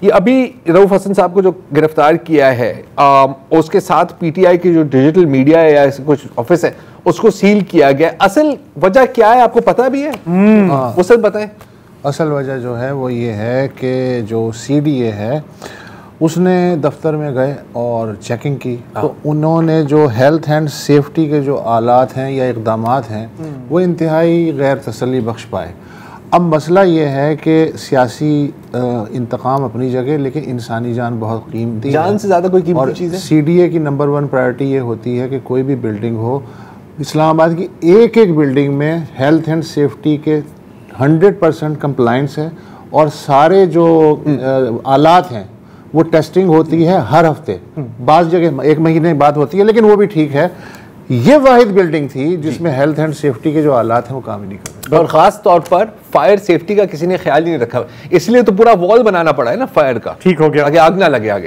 ये अभी रऊफ हसन साहब को जो गिरफ्तार किया है, उसके साथ पीटीआई की जो डिजिटल मीडिया है या कुछ ऑफिस है उसको सील किया गया, असल वजह क्या है आपको पता भी है? वो सब बताएं। असल वजह जो है वो ये है कि जो सीडीए है उसने दफ्तर में गए और चेकिंग की, तो उन्होंने जो हेल्थ एंड सेफ्टी के जो आलात हैं या इक़दामात हैं वो इंतहाई गैर तसल्ली बख्श पाए। अब मसला ये है कि सियासी इंतकाम अपनी जगह, लेकिन इंसानी जान बहुत कीमती है, जान से ज़्यादा कोई कीमती चीज़ है। सीडीए की नंबर 1 प्रायोरिटी ये होती है कि कोई भी बिल्डिंग हो, इस्लामाबाद की एक एक बिल्डिंग में हेल्थ एंड सेफ्टी के 100% कंप्लाइंस है और सारे जो आलात हैं वो टेस्टिंग होती है हर हफ्ते, बाज़ जगह 1 महीने बाद होती है, लेकिन वो भी ठीक है। ये वाहिद बिल्डिंग थी जिसमें हेल्थ एंड सेफ्टी के जो हालात हैं वो काम ही नहीं कर रहे, और ख़ास तौर पर फायर सेफ्टी का किसी ने ख्याल ही नहीं रखा, इसलिए तो पूरा वॉल बनाना पड़ा है ना फायर का, ठीक हो गया ताकि आग ना लगे आगे।